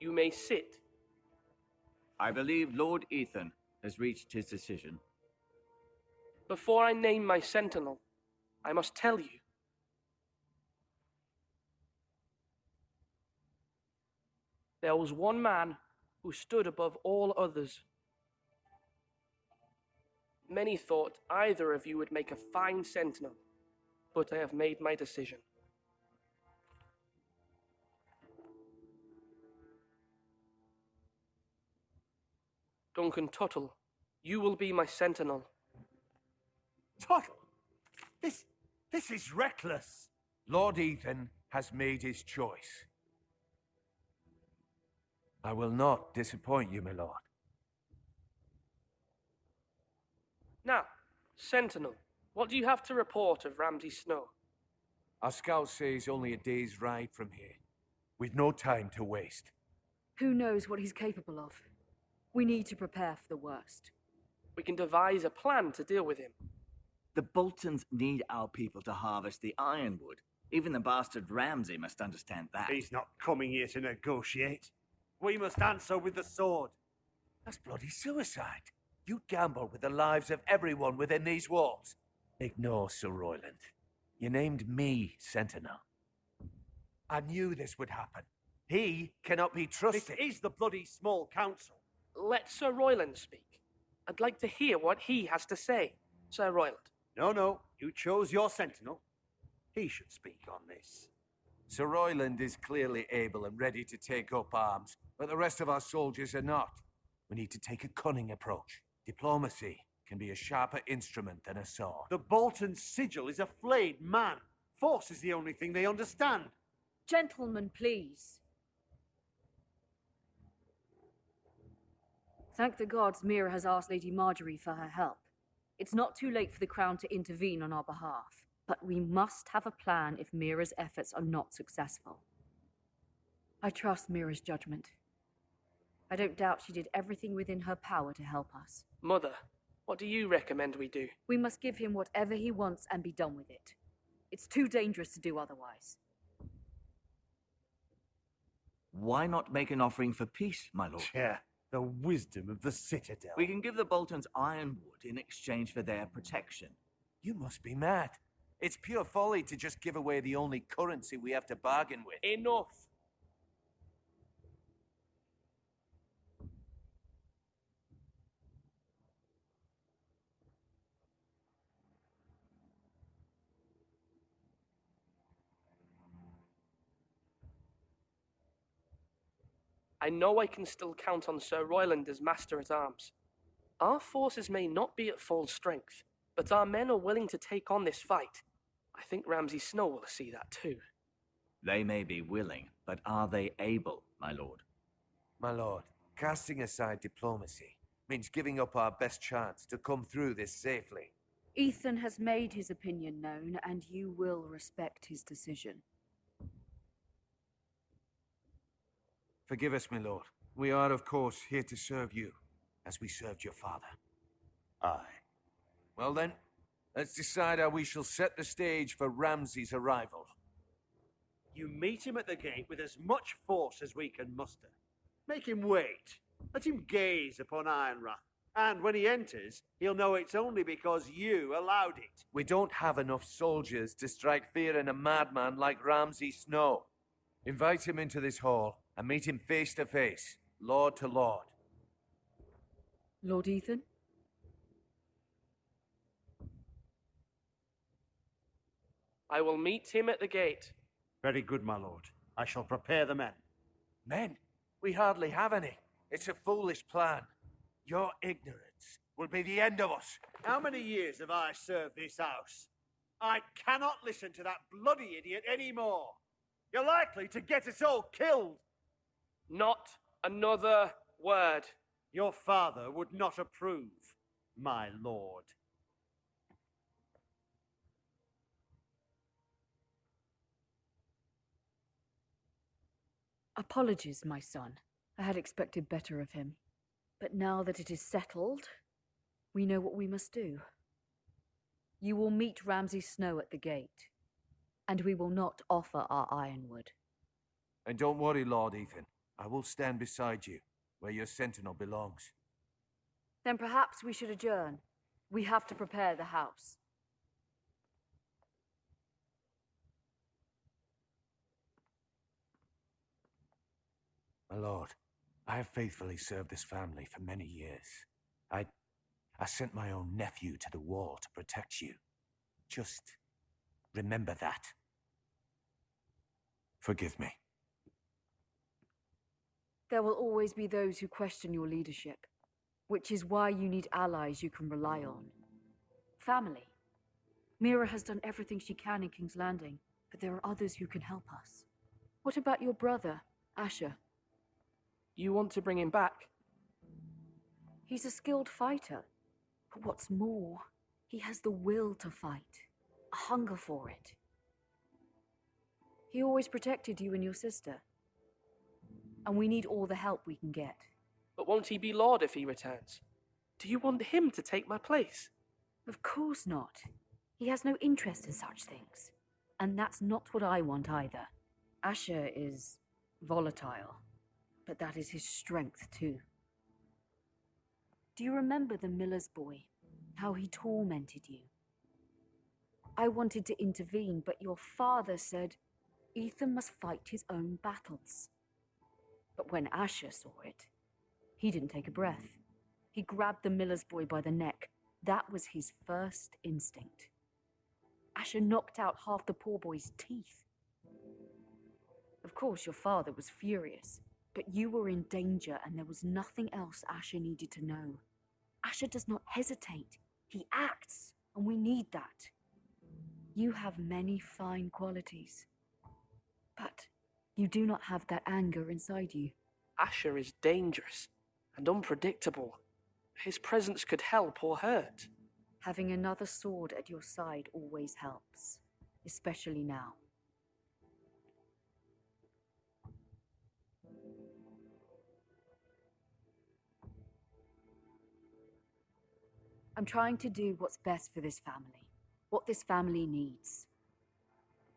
You may sit. I believe Lord Ethan has reached his decision. Before I name my sentinel, I must tell you. There was one man who stood above all others. Many thought either of you would make a fine sentinel, but I have made my decision. Duncan Tuttle, you will be my sentinel. Tuttle? This is reckless. Lord Ethan has made his choice. I will not disappoint you, my lord. Now, sentinel, what do you have to report of Ramsay Snow? Our scout says only a day's ride from here. We've no time to waste. Who knows what he's capable of? We need to prepare for the worst. We can devise a plan to deal with him. The Boltons need our people to harvest the ironwood. Even the bastard Ramsay must understand that. He's not coming here to negotiate. We must answer with the sword. That's bloody suicide. You gamble with the lives of everyone within these walls. Ignore Sir Royland. You named me Sentinel. I knew this would happen. He cannot be trusted. This is the bloody small council. Let Sir Royland speak. I'd like to hear what he has to say, Sir Royland. No, you chose your sentinel. He should speak on this. Sir Royland is clearly able and ready to take up arms, but the rest of our soldiers are not. We need to take a cunning approach. Diplomacy can be a sharper instrument than a sword. The Bolton sigil is a flayed man. Force is the only thing they understand. Gentlemen, please. Thank the gods Mira has asked Lady Marjorie for her help. It's not too late for the Crown to intervene on our behalf, but we must have a plan if Mira's efforts are not successful. I trust Mira's judgment. I don't doubt she did everything within her power to help us. Mother, what do you recommend we do? We must give him whatever he wants and be done with it. It's too dangerous to do otherwise. Why not make an offering for peace, my lord? Yeah, the wisdom of the Citadel. We can give the Boltons ironwood in exchange for their protection. You must be mad. It's pure folly to just give away the only currency we have to bargain with. Enough! I know I can still count on Sir Royland as master-at-arms. Our forces may not be at full strength, but our men are willing to take on this fight. I think Ramsay Snow will see that too. They may be willing, but are they able, my lord? My lord, casting aside diplomacy means giving up our best chance to come through this safely. Ethan has made his opinion known, and you will respect his decision. Forgive us, my lord. We are, of course, here to serve you, as we served your father. Aye. Well then, let's decide how we shall set the stage for Ramsay's arrival. You meet him at the gate with as much force as we can muster. Make him wait. Let him gaze upon Ironrath. And when he enters, he'll know it's only because you allowed it. We don't have enough soldiers to strike fear in a madman like Ramsay Snow. Invite him into this hall and meet him face to face, lord to lord. Lord Ethan? I will meet him at the gate. Very good, my lord. I shall prepare the men. Men? We hardly have any. It's a foolish plan. Your ignorance will be the end of us. How many years have I served this house? I cannot listen to that bloody idiot anymore. You're likely to get us all killed. Not another word. Your father would not approve, my lord. Apologies, my son. I had expected better of him. But now that it is settled, we know what we must do. You will meet Ramsay Snow at the gate, and we will not offer our ironwood. And don't worry, Lord Ethan. I will stand beside you, where your sentinel belongs. Then perhaps we should adjourn. We have to prepare the house. My lord, I have faithfully served this family for many years. I sent my own nephew to the war to protect you. Just remember that. Forgive me. There will always be those who question your leadership, which is why you need allies you can rely on. Family. Mira has done everything she can in King's Landing, but there are others who can help us. What about your brother, Asher? You want to bring him back? He's a skilled fighter. But what's more, he has the will to fight, a hunger for it. He always protected you and your sister. And we need all the help we can get. But won't he be Lord if he returns? Do you want him to take my place? Of course not. He has no interest in such things. And that's not what I want either. Asher is volatile, but that is his strength too. Do you remember the miller's boy? How he tormented you? I wanted to intervene, but your father said Ethan must fight his own battles. But when Asher saw it, he didn't take a breath. He grabbed the miller's boy by the neck. That was his first instinct. Asher knocked out half the poor boy's teeth. Of course, your father was furious, but you were in danger and there was nothing else Asher needed to know. Asher does not hesitate. He acts, and we need that. You have many fine qualities, but you do not have that anger inside you. Asher is dangerous and unpredictable. His presence could help or hurt. Having another sword at your side always helps, especially now. I'm trying to do what's best for this family, what this family needs.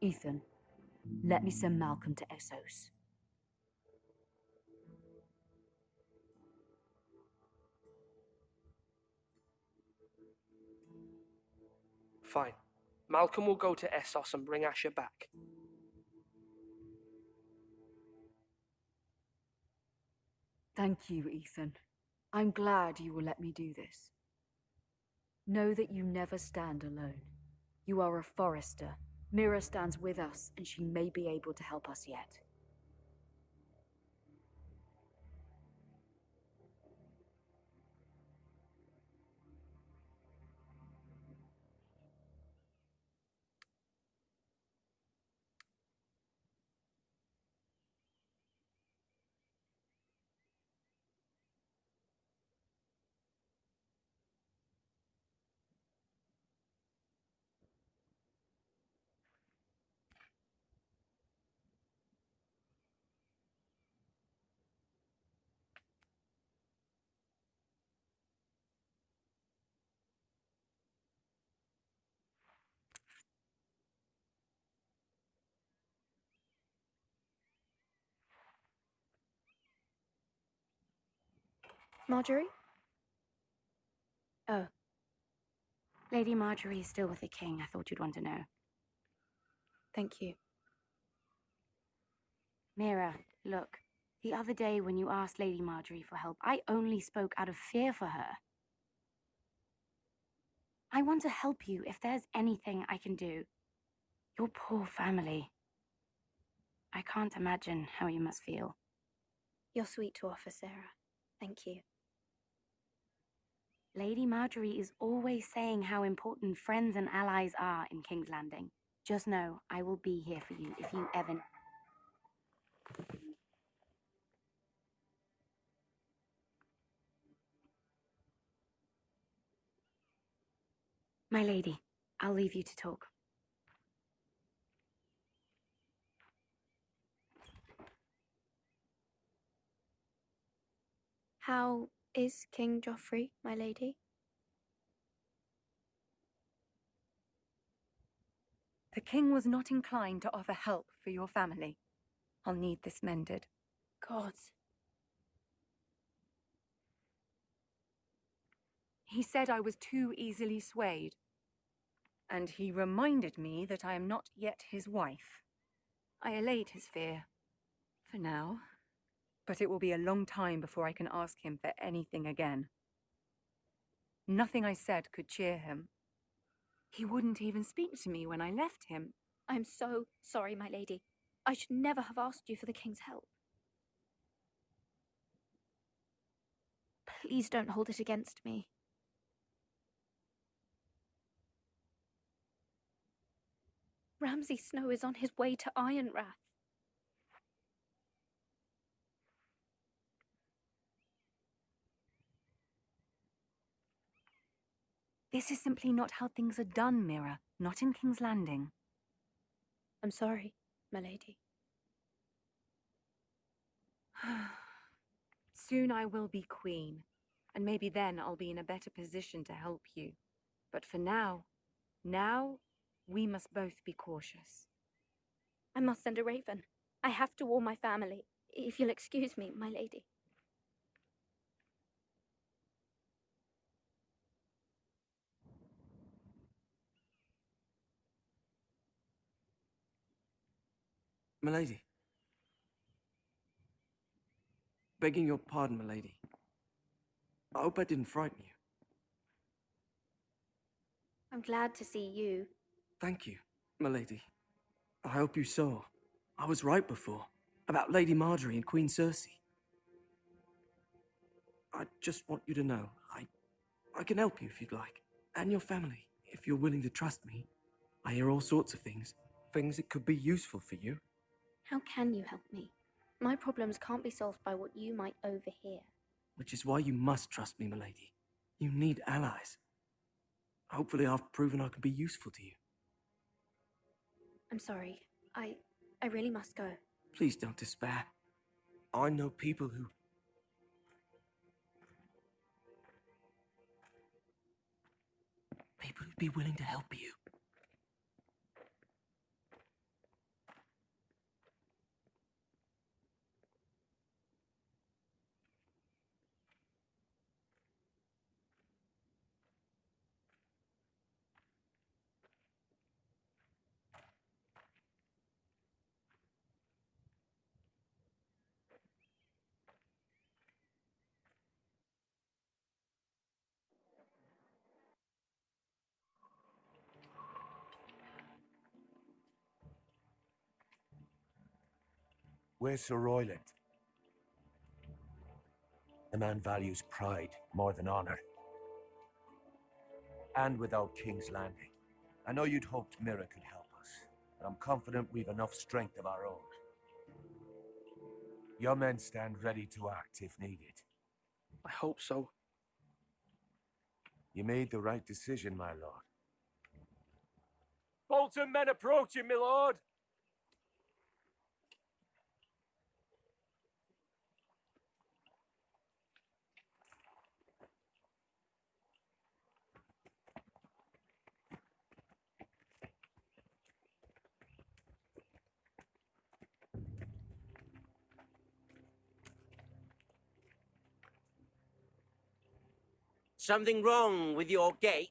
Ethan, let me send Malcolm to Essos. Fine. Malcolm will go to Essos and bring Asher back. Thank you, Ethan. I'm glad you will let me do this. Know that you never stand alone. You are a Forrester. Mira stands with us, and she may be able to help us yet. Marjorie? Oh. Lady Marjorie is still with the king. I thought you'd want to know. Thank you. Mira, look. The other day when you asked Lady Marjorie for help, I only spoke out of fear for her. I want to help you if there's anything I can do. Your poor family. I can't imagine how you must feel. You're sweet to offer, Sarah. Thank you. Lady Marjorie is always saying how important friends and allies are in King's Landing. Just know I will be here for you if you ever... My lady, I'll leave you to talk. How is King Joffrey, my lady? The king was not inclined to offer help for your family. I'll need this mended. gods. He said I was too easily swayed. And he reminded me that I am not yet his wife. I allayed his fear. For now. But it will be a long time before I can ask him for anything again. Nothing I said could cheer him. He wouldn't even speak to me when I left him. I'm so sorry, my lady. I should never have asked you for the king's help. Please don't hold it against me. Ramsay Snow is on his way to Ironrath. This is simply not how things are done, Mira. Not in King's Landing. I'm sorry, my lady. Soon I will be queen, and maybe then I'll be in a better position to help you. But for now, we must both be cautious. I must send a raven. I have to warn my family. If you'll excuse me, my lady. Milady. Begging your pardon, milady. I hope I didn't frighten you. I'm glad to see you. Thank you, milady. I hope you saw. I was right before. About Lady Marjorie and Queen Cersei. I just want you to know, I can help you if you'd like. And your family, if you're willing to trust me. I hear all sorts of things. Things that could be useful for you. How can you help me? My problems can't be solved by what you might overhear. Which is why you must trust me, milady. You need allies. Hopefully I've proven I can be useful to you. I'm sorry. I really must go. Please don't despair. I know people who'd be willing to help you. Where's Sir Royland? The man values pride more than honor. And without King's Landing, I know you'd hoped Mira could help us, but I'm confident we've enough strength of our own. Your men stand ready to act if needed. I hope so. You made the right decision, my lord. Bolton men approaching, my lord! Something wrong with your gate?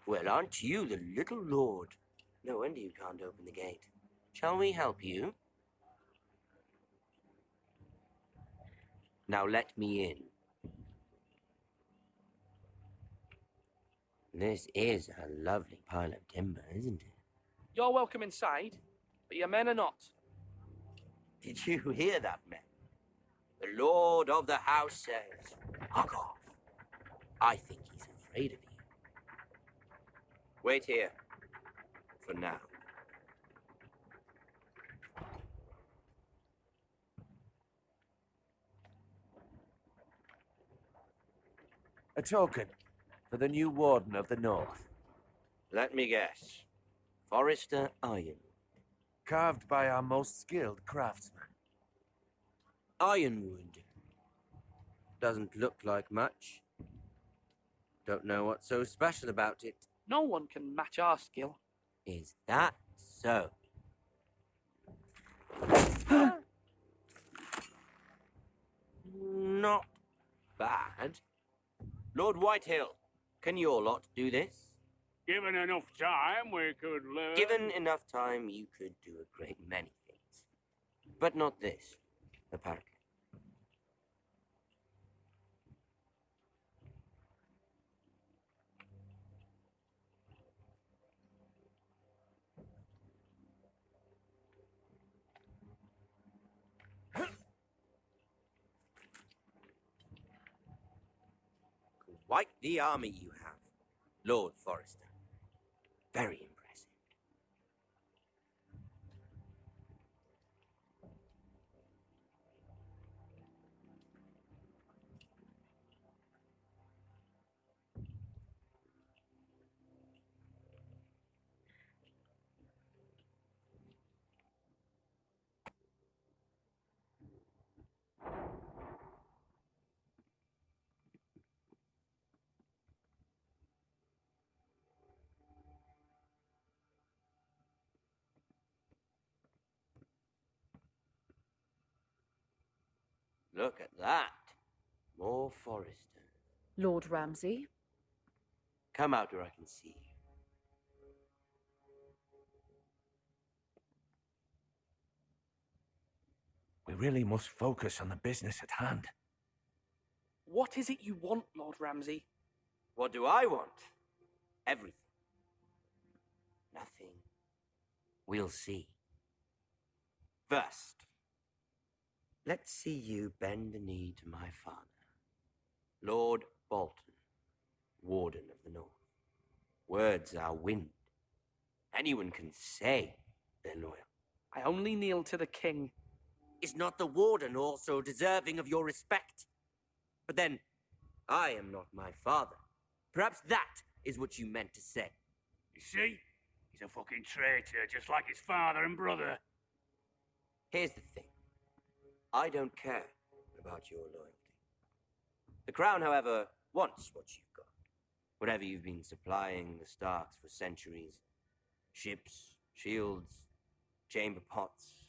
Well, aren't you the little lord? No wonder you can't open the gate. Shall we help you? Now let me in. This is a lovely pile of timber, isn't it? You're welcome inside, but your men are not. Did you hear that, men? The lord of the house says, "Fuck off." I think he's afraid of you. Wait here. For now. A token for the new Warden of the North. Let me guess. Forrester Iron. Carved by our most skilled craftsman. Ironwood. Doesn't look like much. Don't know what's so special about it. No one can match our skill. Is that so? Not bad. Lord Whitehill, can your lot do this? Given enough time, we could learn. Given enough time, you could do a great many things. But not this, apparently. Quite the army you have, Lord Forrester. Very impressive. Look at that. More Forrester. Lord Ramsay? Come out where I can see you. We really must focus on the business at hand. What is it you want, Lord Ramsay? What do I want? Everything. Nothing. We'll see. First, let's see you bend the knee to my father, Lord Bolton, Warden of the North. Words are wind. Anyone can say they're loyal. I only kneel to the king. Is not the Warden also deserving of your respect? But then, I am not my father. Perhaps that is what you meant to say. You see? He's a fucking traitor, just like his father and brother. Here's the thing. I don't care about your loyalty. The Crown, however, wants what you've got. Whatever you've been supplying the Starks for centuries. Ships, shields, chamber pots.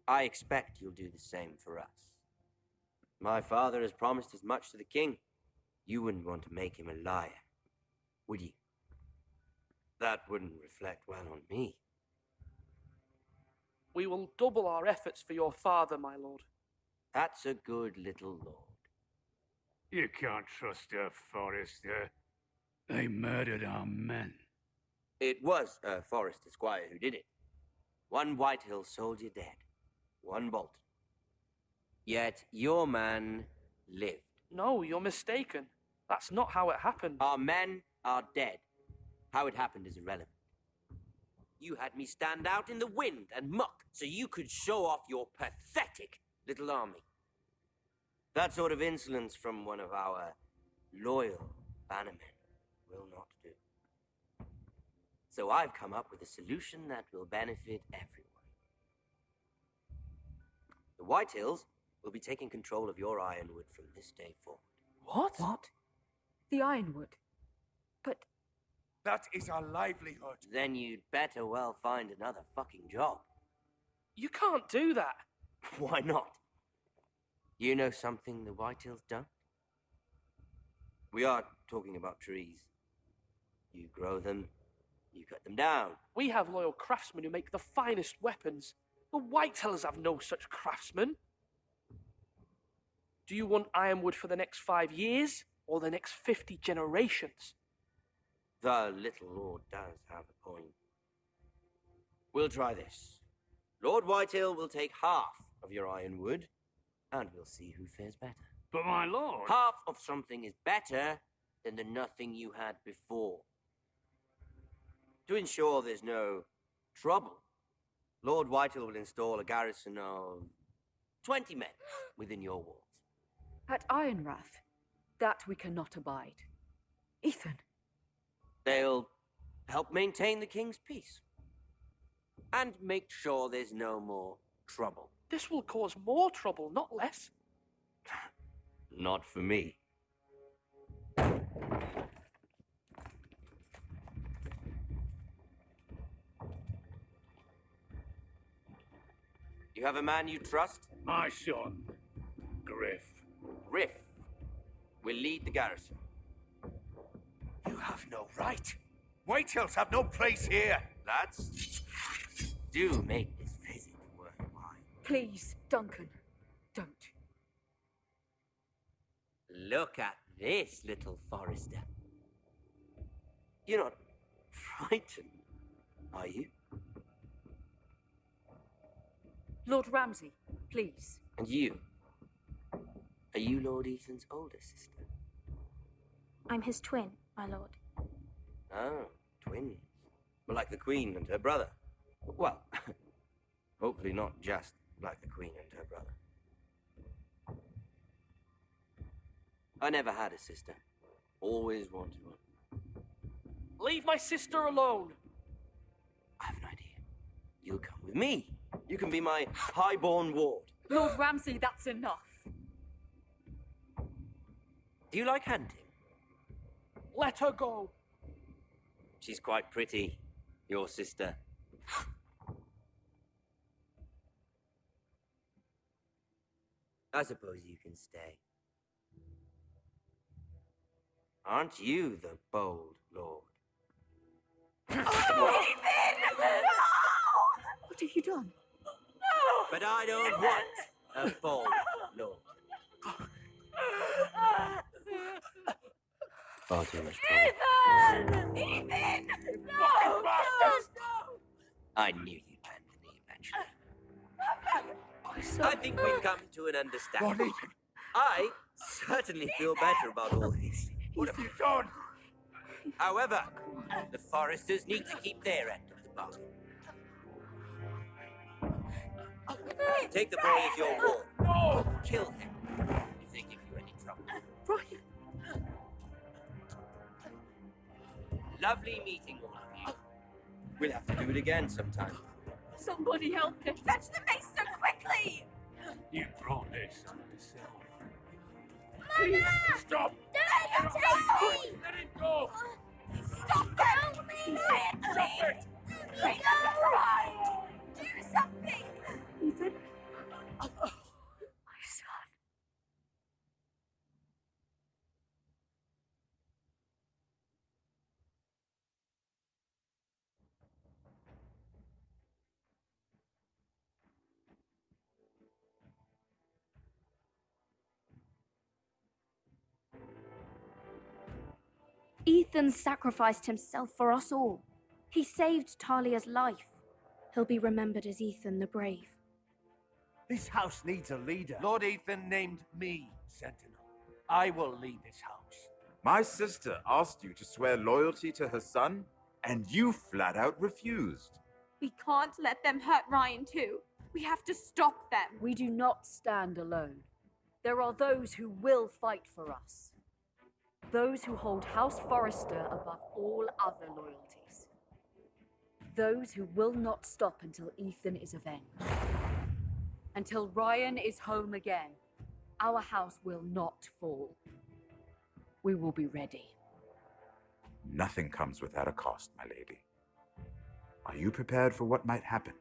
I expect you'll do the same for us. My father has promised as much to the king. You wouldn't want to make him a liar, would you? That wouldn't reflect well on me. We will double our efforts for your father, my lord. That's a good little lord. You can't trust her, Forrester. They murdered our men. It was a Forrester squire who did it. One Whitehill soldier dead. One Bolton. Yet your man lived. No, you're mistaken. That's not how it happened. Our men are dead. How it happened is irrelevant. You had me stand out in the wind and muck so you could show off your pathetic little army. That sort of insolence from one of our loyal bannermen will not do. So I've come up with a solution that will benefit everyone. The Whitehills will be taking control of your ironwood from this day forward. What? What? The Ironwood? But That is our livelihood. Then you'd better well find another fucking job. You can't do that. Why not? You know something the Whitehills don't? We are talking about trees. You grow them, you cut them down. We have loyal craftsmen who make the finest weapons. The Whitehills have no such craftsmen. Do you want ironwood for the next 5 years or the next 50 generations? The little lord does have a point. We'll try this. Lord Whitehill will take half of your ironwood, and we'll see who fares better. But my lord... Half of something is better than the nothing you had before. To ensure there's no trouble, Lord Whitehill will install a garrison of 20 men within your walls. at Ironrath, that we cannot abide. Ethan. They'll help maintain the king's peace. And make sure there's no more trouble. This will cause more trouble, not less. Not for me. You have a man you trust? My son, Griff. Griff will lead the garrison. You have no right. Whitehills have no place here. Lads, do make this visit worthwhile. Please, Duncan, don't. Look at this, little Forrester. You're not frightened, are you? Lord Ramsay, please. And you? Are you Lord Ethan's older sister? I'm his twin, my lord. Oh, twins. Well, like the Queen and her brother. Well, hopefully not just like the Queen and her brother. I never had a sister. Always wanted one. Leave my sister alone. I have an idea. You'll come with me. You can be my highborn ward. Lord Ramsay, that's enough. Do you like hunting? Let her go. She's quite pretty, your sister. I suppose you can stay. Aren't you the bold lord? What have you done? But I don't want a bold lord. Far too much trouble. Ethan! I knew you'd bend the knee eventually. I think we've come to an understanding. I certainly feel better about all this. What have you done? However, the Forresters need to keep their end of the bargain. Take the boy as your ward. No! Kill him if they give you any trouble. Brian! Lovely meeting all of you. We'll have to do it again sometime. Somebody help him! Fetch the mace so quickly! You brought this on yourself. Mama! Stop! Don't take me! Let him go! Stop them! Please! Stop it! Please! Do something! Ethan? My son. Ethan sacrificed himself for us all. He saved Talia's life. He'll be remembered as Ethan the Brave. This house needs a leader. Lord Ethan named me Sentinel. I will lead this house. My sister asked you to swear loyalty to her son, and you flat out refused. We can't let them hurt Ryan too. We have to stop them. We do not stand alone. There are those who will fight for us. Those who hold House Forrester above all other loyalties. Those who will not stop until Ethan is avenged. Until Ryan is home again, our house will not fall. We will be ready. Nothing comes without a cost, my lady. Are you prepared for what might happen?